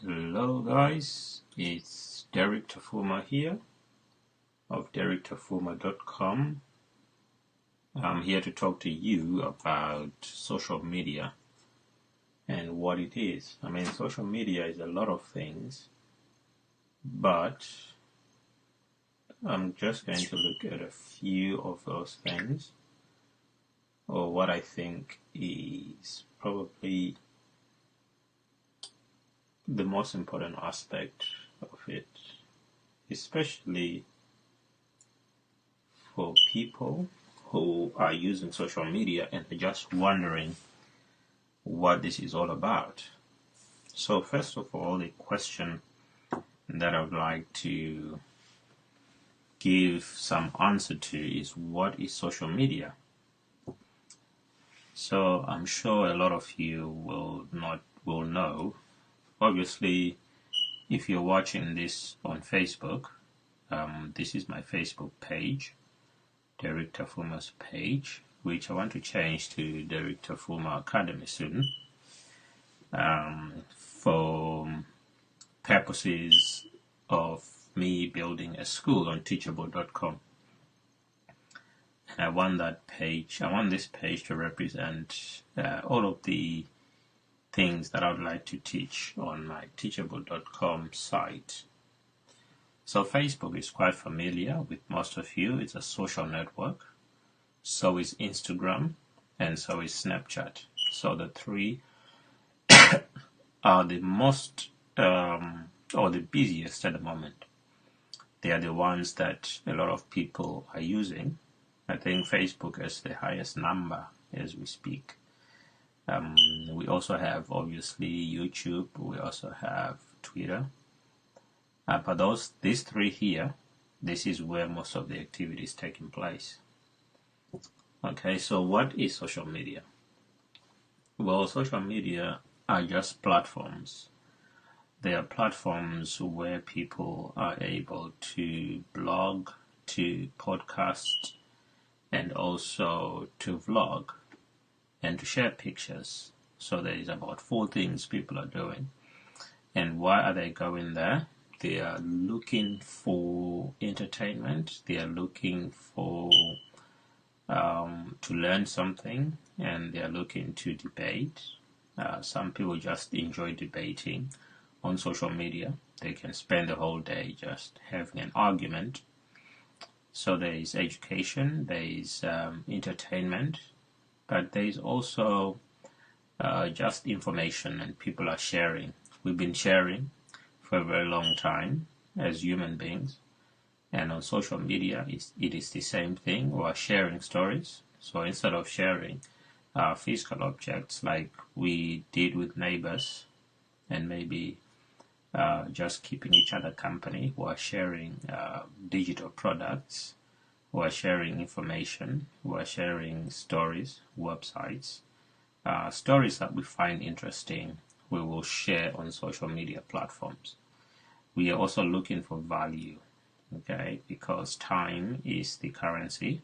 Hello guys, it's Derek Tafuma here of DerekTafuma.com. I'm here to talk to you about social media and what it is. Social media is a lot of things, but I'm just going to look at a few of those things, or what I think is probably the most important aspect of it, especially for people who are using social media and are just wondering what this is all about. So first of all, the question that I would like to give some answer to is, what is social media? So I'm sure a lot of you will know. Obviously, if you're watching this on Facebook, this is my Facebook page, Derek Tafuma's page, which I want to change to Derek Tafuma Academy soon, for purposes of me building a school on teachable.com. And I want this page to represent all of the things that I would like to teach on my teachable.com site. So Facebook is quite familiar with most of you. It's a social network. So is Instagram, and so is Snapchat. So the three are the most or the busiest at the moment. They are the ones that a lot of people are using. I think Facebook is the highest number as we speak. We also have obviously YouTube. We also have Twitter. But these three here, this is where most of the activity is taking place. Okay, so what is social media? Well, social media are just platforms. They are platforms where people are able to blog, to podcast, and also to vlog, and to share pictures. So there is about 4 things people are doing. And why are they going there? They are looking for entertainment. They are looking for to learn something, and they are looking to debate. Some people just enjoy debating on social media. They can spend the whole day just having an argument. So there is education, there is entertainment, but there is also just information, and people are sharing. We've been sharing for a very long time as human beings, and on social media it is the same thing. We are sharing stories. So instead of sharing physical objects like we did with neighbors and maybe just keeping each other company, we are sharing digital products, we are sharing information, we are sharing stories, websites, stories that we find interesting, we will share on social media platforms. We are also looking for value, okay, because time is the currency.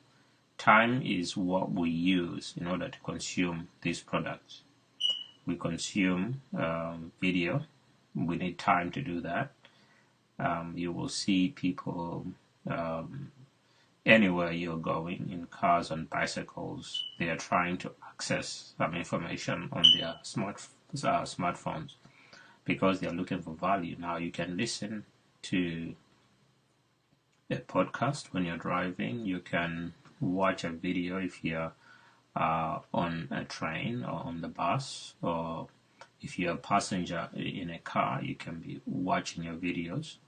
Time is what we use in order to consume these products. We consume video. We need time to do that. You will see people anywhere you're going, in cars, on bicycles, they are trying to access some information on their smartphones because they are looking for value. Now you can listen to a podcast when you're driving. You can watch a video if you're on a train or on the bus, or if you're a passenger in a car, you can be watching your videos.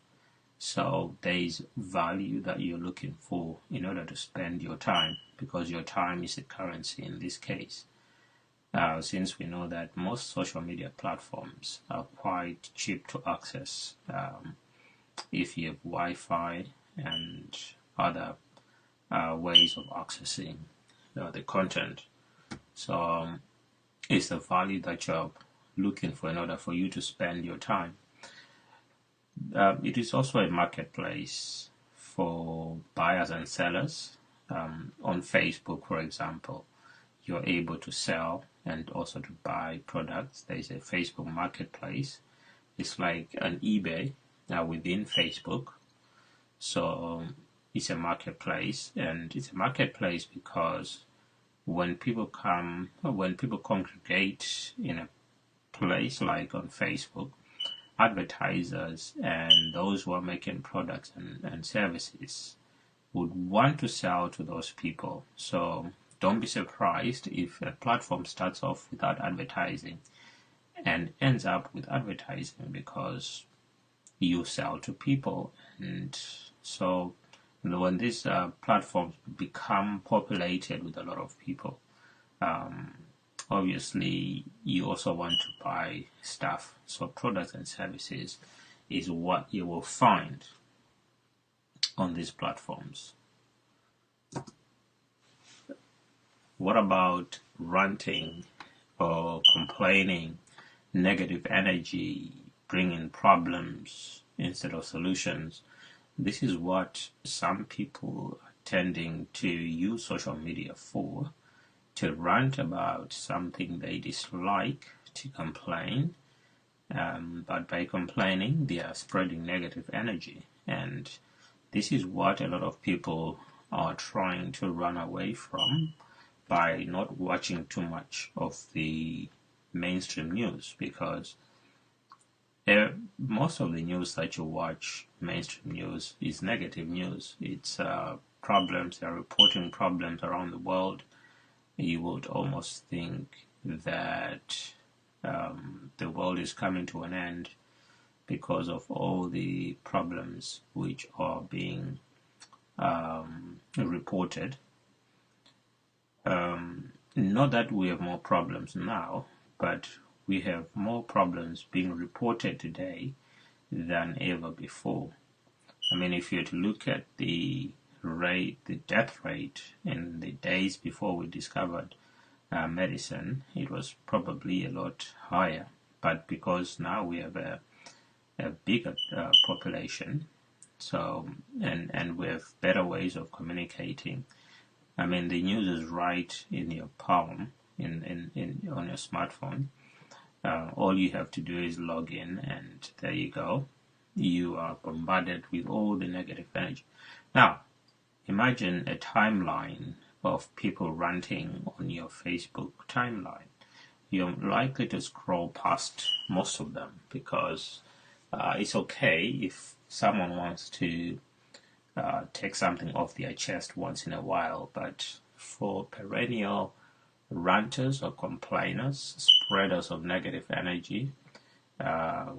So there is value that you're looking for in order to spend your time, because your time is a currency in this case. Since we know that most social media platforms are quite cheap to access if you have Wi-Fi and other ways of accessing the content. So it's the value that you're looking for in order for you to spend your time. It is also a marketplace for buyers and sellers. On Facebook, for example, you're able to sell and also to buy products. There is a Facebook marketplace, It's like an eBay within Facebook. So it's a marketplace, and it's a marketplace because when people congregate in a place like on Facebook, advertisers and those who are making products and services would want to sell to those people. So don't be surprised if a platform starts off without advertising and ends up with advertising, because you sell to people. And so when these platforms become populated with a lot of people, obviously you also want to buy stuff. So products and services is what you will find on these platforms. What about ranting or complaining, negative energy, bringing problems instead of solutions? This is what some people are tending to use social media for, to rant about something they dislike, to complain. But by complaining, they are spreading negative energy. And this is what a lot of people are trying to run away from by not watching too much of the mainstream news, because most of the news that you watch, mainstream news, is negative news. It's problems. They're reporting problems around the world. You would almost think that the world is coming to an end because of all the problems which are being reported. Not that we have more problems now, but we have more problems being reported today than ever before. I mean, if you were to look at the death rate in the days before we discovered medicine, it was probably a lot higher. But because now we have a bigger population, so and we have better ways of communicating. I mean, the news is right in your palm, on your smartphone. All you have to do is log in, and there you go. You are bombarded with all the negative energy. Now, imagine a timeline of people ranting on your Facebook timeline. You're likely to scroll past most of them, because it's okay if someone wants to take something off their chest once in a while, but for perennial ranters or complainers, spreaders of negative energy,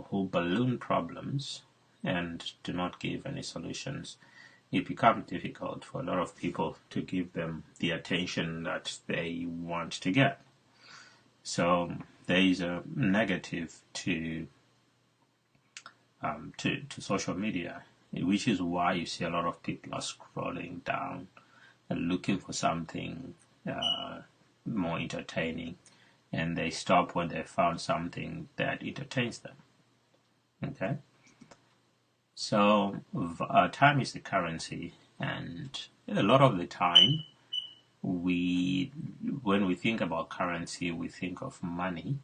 who balloon problems and do not give any solutions, it becomes difficult for a lot of people to give them the attention that they want to get. So there is a negative to social media, which is why you see a lot of people are scrolling down and looking for something more entertaining, and they stop when they found something that entertains them. Okay? So time is the currency, and a lot of the time, when we think about currency, we think of money,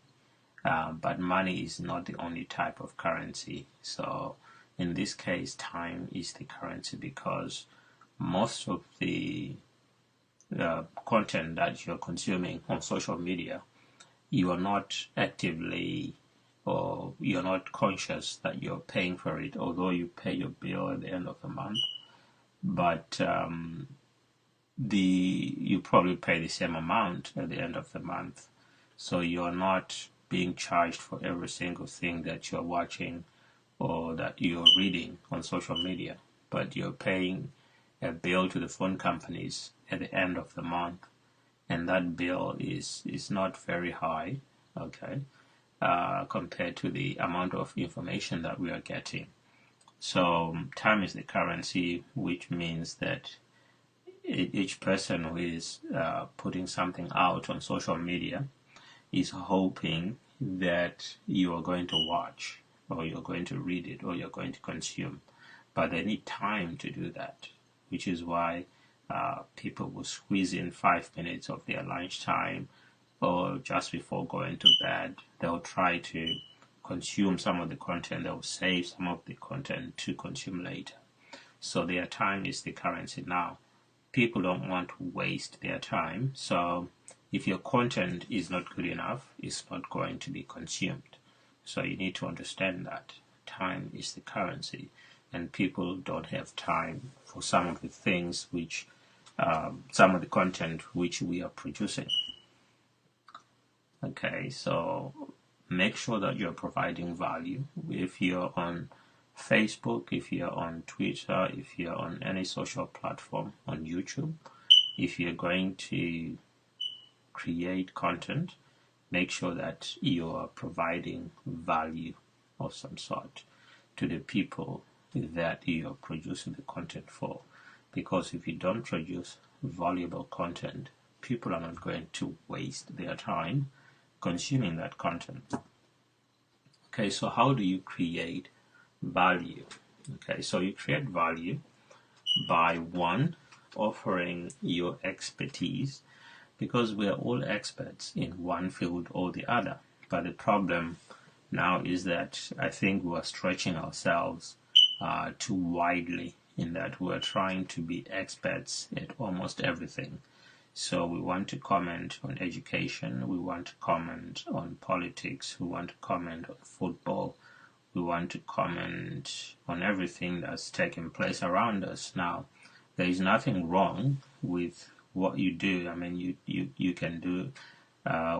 but money is not the only type of currency. So in this case, time is the currency, because most of the content that you're consuming on social media, you are not actively, or you're not conscious that you're paying for it, although you pay your bill at the end of the month. But you probably pay the same amount at the end of the month. So you're not being charged for every single thing that you're watching or that you're reading on social media, but you're paying a bill to the phone companies at the end of the month, and that bill is not very high, okay, compared to the amount of information that we are getting. So time is the currency, which means that each person who is putting something out on social media is hoping that you are going to watch, or you're going to read it, or you're going to consume. But they need time to do that, which is why people will squeeze in 5 minutes of their lunchtime, or just before going to bed, they'll try to consume some of the content, they will save some of the content to consume later. So their time is the currency now. People don't want to waste their time, so if your content is not good enough, it's not going to be consumed. So you need to understand that time is the currency, and people don't have time for some of the things which, some of the content which we are producing. Okay, so make sure that you're providing value. If you're on Facebook, if you're on Twitter, if you're on any social platform, on YouTube, if you're going to create content, make sure that you are providing value of some sort to the people that you are producing the content for. Because if you don't produce valuable content, people are not going to waste their time consuming that content. Okay, so how do you create value? Okay, so you create value by, one, offering your expertise, because we are all experts in one field or the other. But the problem now is that I think we are stretching ourselves too widely, in that we're trying to be experts at almost everything. So we want to comment on education, we want to comment on politics, we want to comment on football, we want to comment on everything that's taking place around us. Now, there is nothing wrong with what you do. I mean, you can do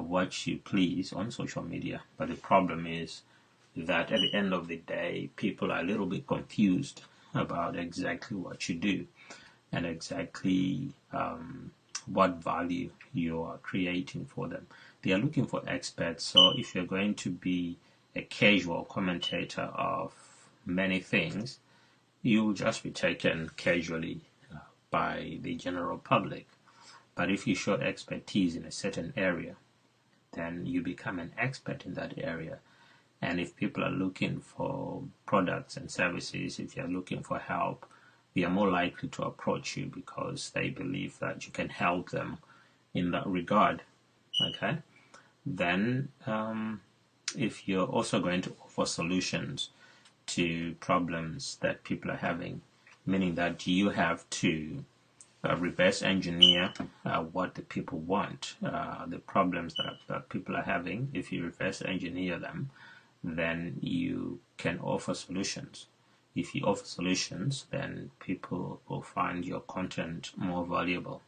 what you please on social media, but the problem is that at the end of the day, people are a little bit confused about exactly what you do and exactly what value you are creating for them. They are looking for experts, so if you're going to be a casual commentator of many things, you will just be taken casually by the general public. But if you show expertise in a certain area, then you become an expert in that area. And if people are looking for products and services, if you're looking for help, they are more likely to approach you because they believe that you can help them in that regard. Okay? Then, if you're also going to offer solutions to problems that people are having, meaning that you have to reverse engineer what the people want, the problems that people are having. If you reverse engineer them, then you can offer solutions. If you offer solutions, then people will find your content more valuable.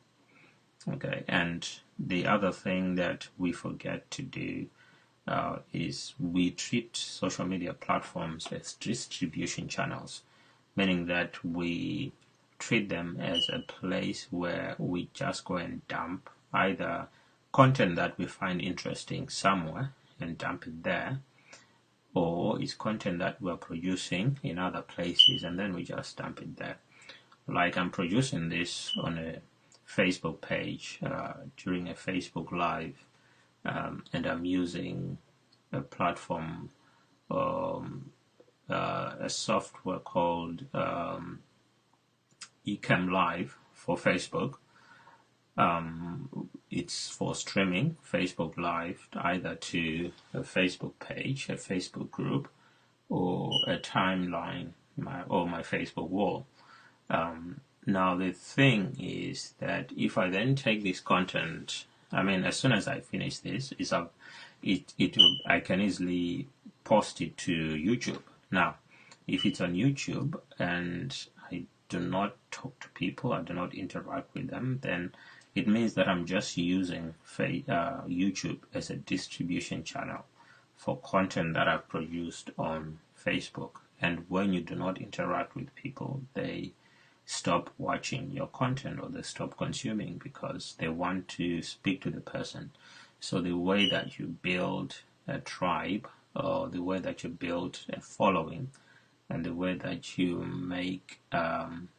Okay, and the other thing that we forget to do is we treat social media platforms as distribution channels, meaning that we treat them as a place where we just go and dump either content that we find interesting somewhere and dump it there, or it's content that we're producing in other places and then we just dump it there. Like I'm producing this on a Facebook page during a Facebook Live, and I'm using a platform, a software called Ecamm Live for Facebook. It's for streaming Facebook Live either to a Facebook page, a Facebook group, or a timeline, or my Facebook wall. Now the thing is that if I then take this content, I mean, as soon as I finish this, I can easily post it to YouTube. Now, if it's on YouTube and I do not talk to people, I do not interact with them, then it means that I'm just using YouTube as a distribution channel for content that I've produced on Facebook. And when you do not interact with people, they stop watching your content or they stop consuming because they want to speak to the person. So the way that you build a tribe, or the way that you build a following, and the way that you make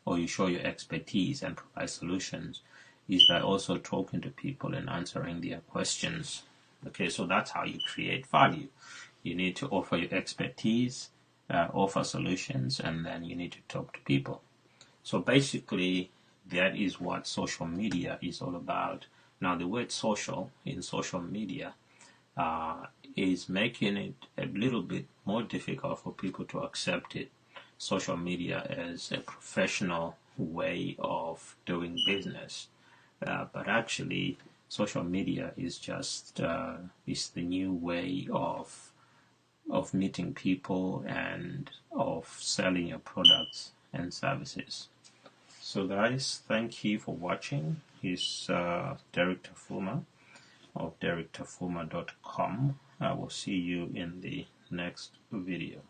or you show your expertise and provide solutions is by also talking to people and answering their questions. Okay, so that's how you create value. You need to offer your expertise, offer solutions, and then you need to talk to people. So basically, that is what social media is all about. Now, the word social in social media is making it a little bit more difficult for people to accept it, social media, as a professional way of doing business. But actually, social media is just is the new way of meeting people and of selling your products and services. So guys, thank you for watching. He's Derek Tafuma of DerekTafuma.com. I will see you in the next video.